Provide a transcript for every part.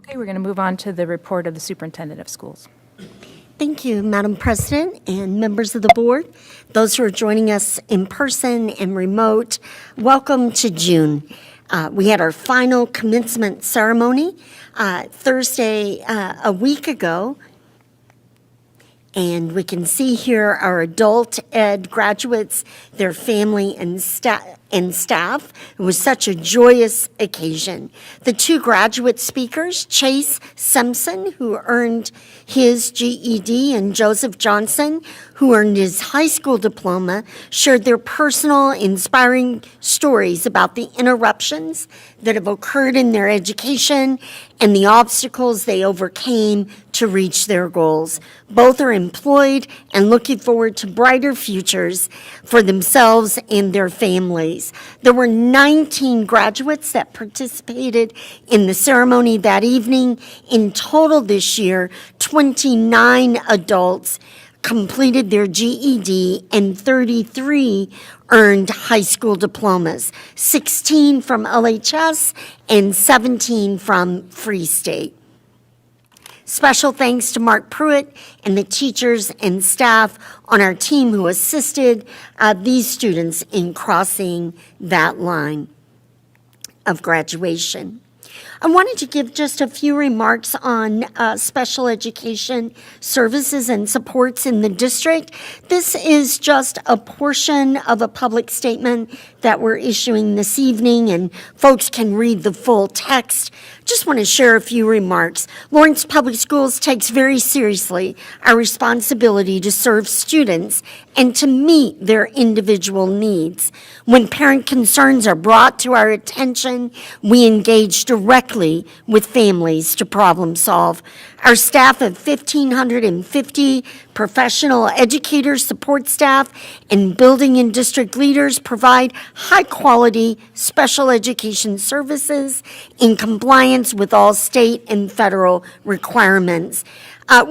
Okay, we're going to move on to the report of the Superintendent of Schools. Thank you, Madam President and members of the board. Those who are joining us in person and remote, welcome to June. We had our final commencement ceremony Thursday a week ago. And we can see here our adult ed graduates, their family and staff. It was such a joyous occasion. The two graduate speakers, Chase Simpson, who earned his GED, and Joseph Johnson, who earned his high school diploma, shared their personal, inspiring stories about the interruptions that have occurred in their education and the obstacles they overcame to reach their goals. Both are employed and looking forward to brighter futures for themselves and their families. There were 19 graduates that participated in the ceremony that evening. In total this year, 29 adults completed their GED and 33 earned high school diplomas, 16 from LHS and 17 from Free State. Special thanks to Mark Pruitt and the teachers and staff on our team who assisted these students in crossing that line of graduation. I wanted to give just a few remarks on special education services and supports in the district. This is just a portion of a public statement that we're issuing this evening, and folks can read the full text. Just want to share a few remarks. Lawrence Public Schools takes very seriously our responsibility to serve students and to meet their individual needs. When parent concerns are brought to our attention, we engage directly with families to problem solve. Our staff of 1,550 professional educators, support staff, and building and district leaders provide high-quality special education services in compliance with all state and federal requirements.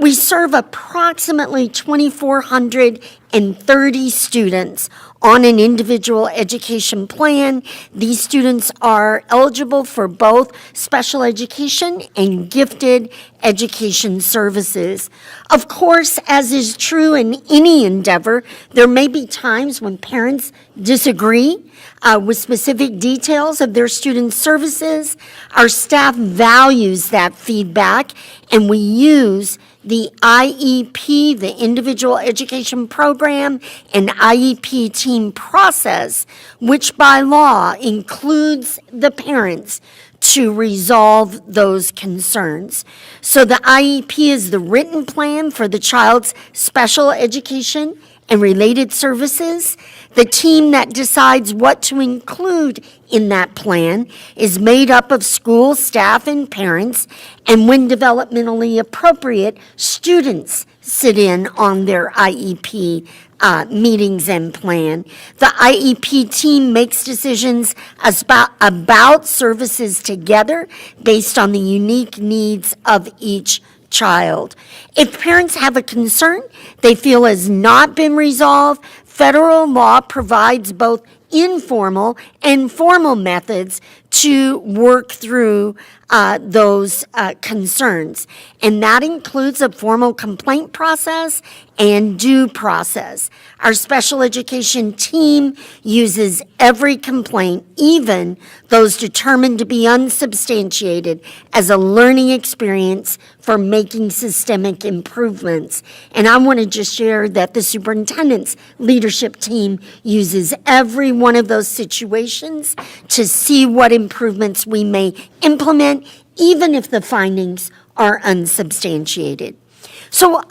We serve approximately 2,430 students on an individual education plan. These students are eligible for both special education and gifted education services. Of course, as is true in any endeavor, there may be times when parents disagree with specific details of their students' services. Our staff values that feedback, and we use the IEP, the Individual Education Program, and IEP team process, which by law includes the parents to resolve those concerns. So the IEP is the written plan for the child's special education and related services. The team that decides what to include in that plan is made up of school staff and parents, and when developmentally appropriate, students sit in on their IEP meetings and plan. The IEP team makes decisions about services together based on the unique needs of each child. If parents have a concern they feel has not been resolved, federal law provides both informal and formal methods to work through those concerns. And that includes a formal complaint process and due process. Our special education team uses every complaint, even those determined to be unsubstantiated, as a learning experience for making systemic improvements. And I want to just share that the superintendent's leadership team uses every one of those situations to see what improvements we may implement, even if the findings are unsubstantiated. So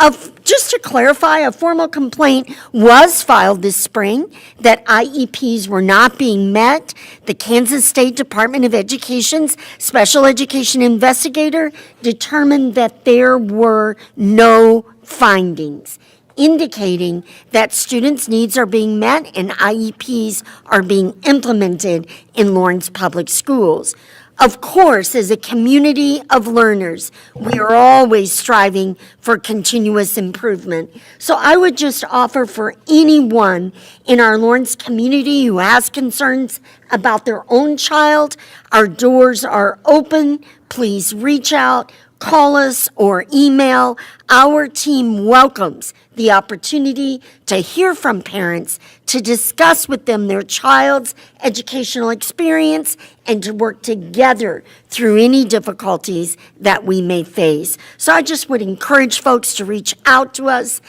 just to clarify, a formal complaint was filed this spring that IEPs were not being met. The Kansas State Department of Education's special education investigator determined that there were no findings, indicating that students' needs are being met and IEPs are being implemented in Lawrence Public Schools. Of course, as a community of learners, we are always striving for continuous improvement. So I would just offer for anyone in our Lawrence community who has concerns about their own child, our doors are open. Please reach out, call us, or email. Our team welcomes the opportunity to hear from parents, to discuss with them their child's educational experience, and to work together through any difficulties that we may face. So I just would encourage folks to reach out to us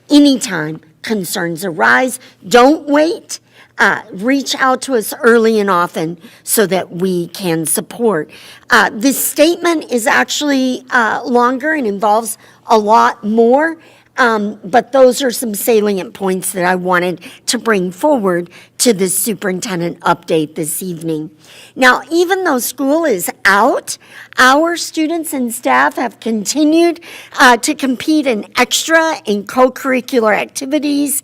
anytime concerns arise. Don't wait. Reach out to us early and often so that we can support. This statement is actually longer and involves a lot more, but those are some salient points that I wanted to bring forward to the superintendent update this evening. Now, even though school is out, our students and staff have continued to compete in extra and co-curricular activities.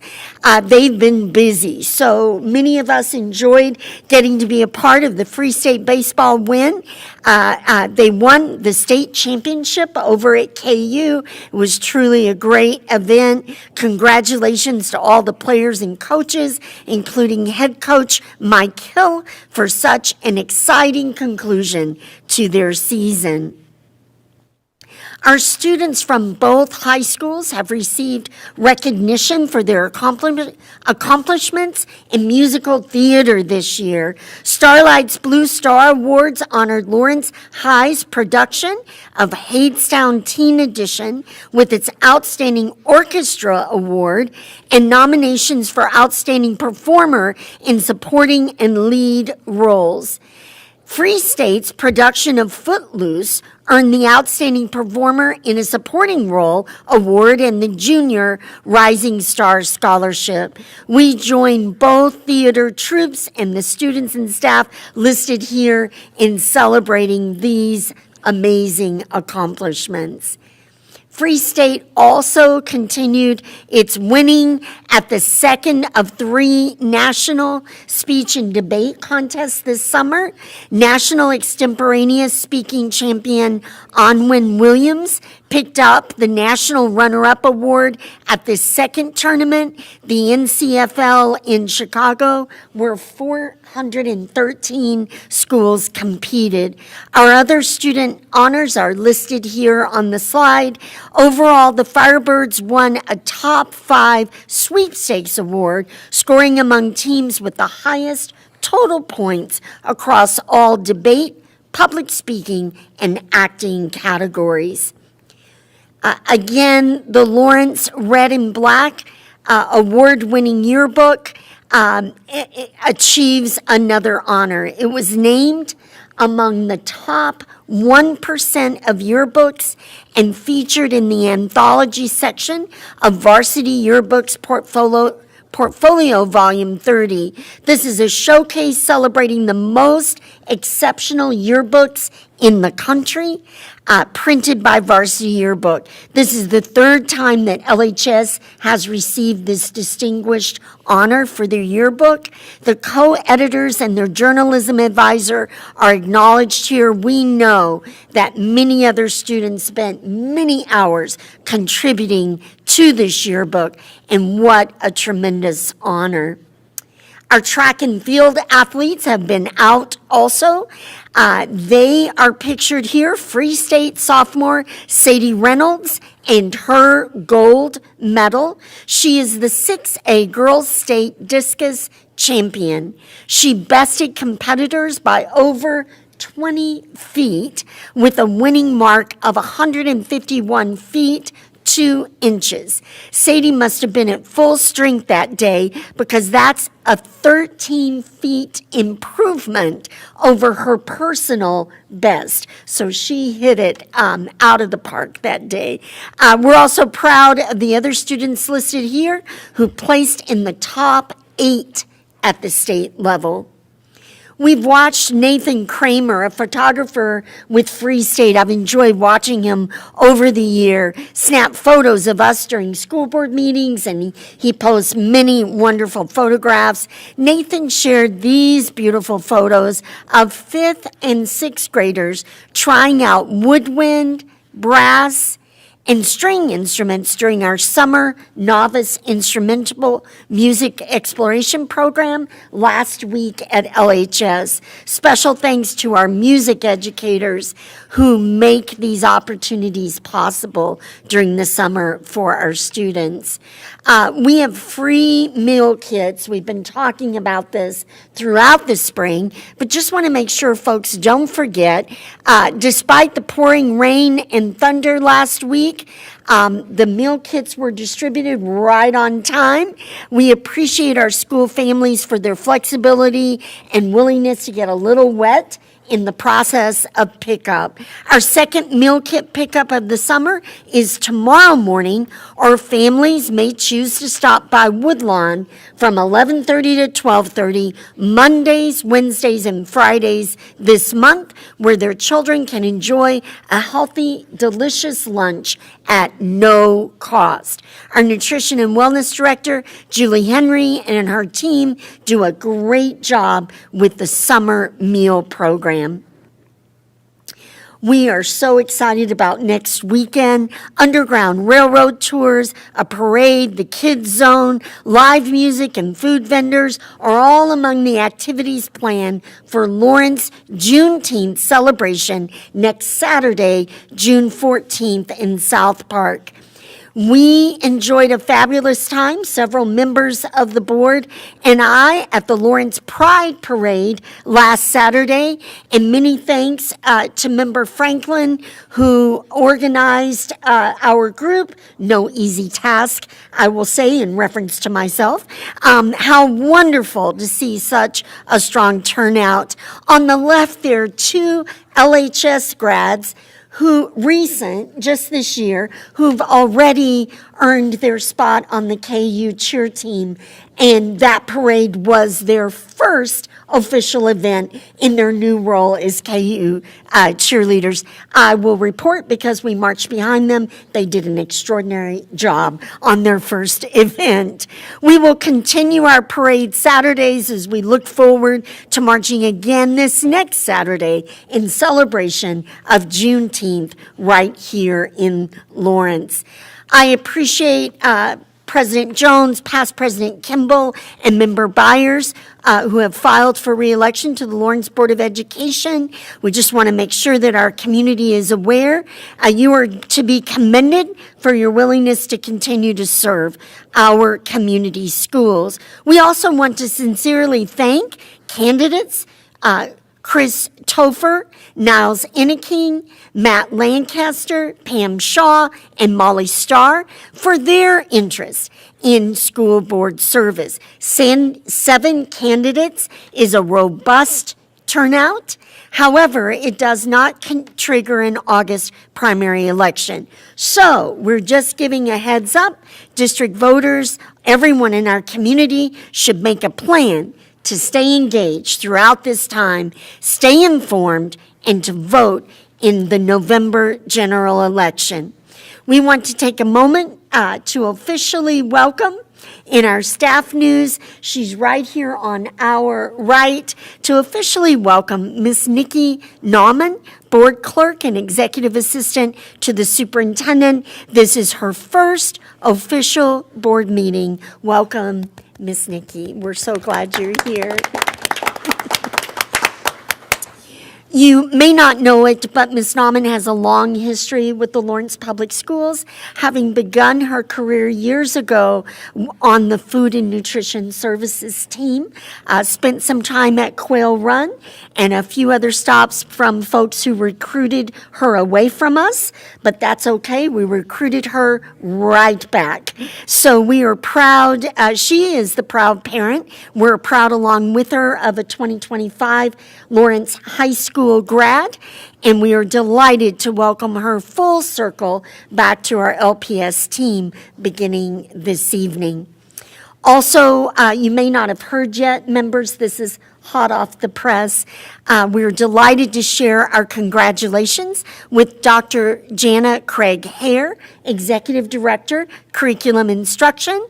They've been busy, so many of us enjoyed getting to be a part of the Free State baseball win. They won the state championship over at KU. It was truly a great event. Congratulations to all the players and coaches, including head coach Mike Hill, for such an exciting conclusion to their season. Our students from both high schools have received recognition for their accomplishments in musical theater this year. Starlight's Blue Star Awards honored Lawrence High's production of Hadestown Teen Edition with its Outstanding Orchestra Award and nominations for Outstanding Performer in Supporting and Lead Roles. Free State's production of Footloose earned the Outstanding Performer in a Supporting Role Award and the Junior Rising Star Scholarship. We join both theater troupes and the students and staff listed here in celebrating these amazing accomplishments. Free State also continued its winning at the second of 3 national speech and debate contests this summer. National Extemporaneous Speaking Champion Onwin Williams picked up the National Runner-Up Award at the second tournament, the NCFL in Chicago, where 413 schools competed. Our other student honors are listed here on the slide. Overall, the Firebirds won a top 5 sweepstakes award, scoring among teams with the highest total points across all debate, public speaking, and acting categories. Again, the Lawrence Red and Black award-winning yearbook achieves another honor. It was named among the top 1% of yearbooks and featured in the anthology section of Varsity Yearbooks Portfolio Volume 30. This is a showcase celebrating the most exceptional yearbooks in the country, printed by Varsity Yearbook. This is the 3rd time that LHS has received this distinguished honor for their yearbook. The co-editors and their journalism advisor are acknowledged here. We know that many other students spent many hours contributing to this yearbook, and what a tremendous honor. Our track and field athletes have been out also. They are pictured here. Free State sophomore Sadie Reynolds and her gold medal. She is the 6A Girls State Discus Champion. She bested competitors by over 20 feet with a winning mark of 151 feet 2 inches. Sadie must have been at full strength that day because that's a 13 feet improvement over her personal best. So she hit it out of the park that day. We're also proud of the other students listed here who placed in the top 8 at the state level. We've watched Nathan Kramer, a photographer with Free State. I've enjoyed watching him over the year, snap photos of us during school board meetings, and he posts many wonderful photographs. Nathan shared these beautiful photos of 5th and 6th graders trying out woodwind, brass, and string instruments during our summer novice instrumental music exploration program last week at LHS. Special thanks to our music educators who make these opportunities possible during the summer for our students. We have free meal kits. We've been talking about this throughout the spring, but just want to make sure folks don't forget, despite the pouring rain and thunder last week, the meal kits were distributed right on time. We appreciate our school families for their flexibility and willingness to get a little wet in the process of pickup. Our second meal kit pickup of the summer is tomorrow morning, or families may choose to stop by Woodlawn from 11:30 to 12:30, Mondays, Wednesdays, and Fridays this month, where their children can enjoy a healthy, delicious lunch at no cost. Our nutrition and wellness director, Julie Henry, and her team do a great job with the summer meal program. We are so excited about next weekend. Underground Railroad tours, a parade, the kids zone, live music, and food vendors are all among the activities planned for Lawrence Juneteenth celebration next Saturday, June 14th in South Park. We enjoyed a fabulous time, several members of the board and I, at the Lawrence Pride Parade last Saturday. And many thanks to Member Franklin, who organized our group. No easy task, I will say, in reference to myself. How wonderful to see such a strong turnout. On the left there, 2 LHS grads just this year, who've already earned their spot on the KU cheer team. And that parade was their first official event in their new role as KU cheerleaders. I will report, because we marched behind them, they did an extraordinary job on their first event. We will continue our parade Saturdays as we look forward to marching again this next Saturday in celebration of Juneteenth right here in Lawrence. I appreciate President Jones, past President Kimball, and Member Byers, who have filed for re-election to the Lawrence Board of Education. We just want to make sure that our community is aware. You are to be commended for your willingness to continue to serve our community schools. We also want to sincerely thank candidates, Chris Topher, Niles Inneking, Matt Lancaster, Pam Shaw, and Molly Starr for their interest in school board service. 7 candidates is a robust turnout. However, it does not trigger an August primary election. So we're just giving a heads up. District voters, everyone in our community should make a plan to stay engaged throughout this time, stay informed, and to vote in the November general election. We want to take a moment to officially welcome, in our staff news, she's right here on our right, to officially welcome Miss Nikki Nauman, Board Clerk and Executive Assistant to the Superintendent. This is her first official board meeting. Welcome, Miss Nikki. We're so glad you're here. You may not know it, but Ms. Nauman has a long history with the Lawrence Public Schools, having begun her career years ago on the Food and Nutrition Services team, spent some time at Quail Run, and a few other stops from folks who recruited her away from us, but that's okay. We recruited her right back. So we are proud. She is the proud parent. We're proud, along with her, of a 2025 Lawrence High School grad, and we are delighted to welcome her full circle back to our LPS team beginning this evening. Also, you may not have heard yet, members, this is hot off the press. We're delighted to share our congratulations with Dr. Jana Craig Hare, Executive Director, Curriculum Instruction.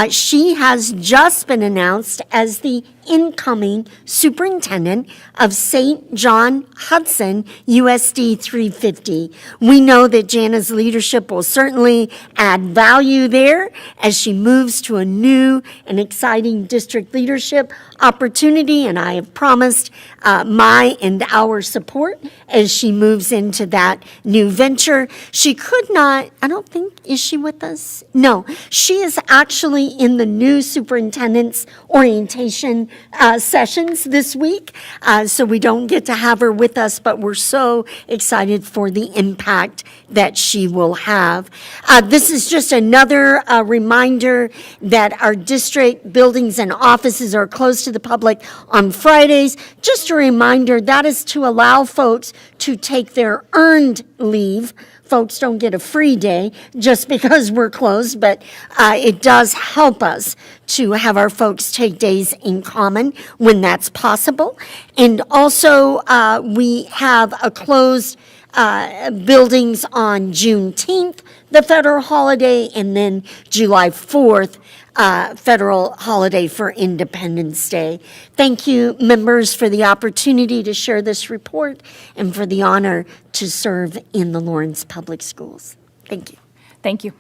She has just been announced as the incoming Superintendent of St. John Hudson USD 350. We know that Jana's leadership will certainly add value there as she moves to a new and exciting district leadership opportunity, and I have promised my and our support as she moves into that new venture. She could not, I don't think, is she with us? No, she is actually in the new superintendent's orientation sessions this week, so we don't get to have her with us, but we're so excited for the impact that she will have. This is just another reminder that our district buildings and offices are closed to the public on Fridays. Just a reminder, that is to allow folks to take their earned leave. Folks don't get a free day just because we're closed, but it does help us to have our folks take days in common when that's possible. And also, we have a closed buildings on Juneteenth, the federal holiday, and then July 4th, federal holiday for Independence Day. Thank you, members, for the opportunity to share this report and for the honor to serve in the Lawrence Public Schools. Thank you. Thank you.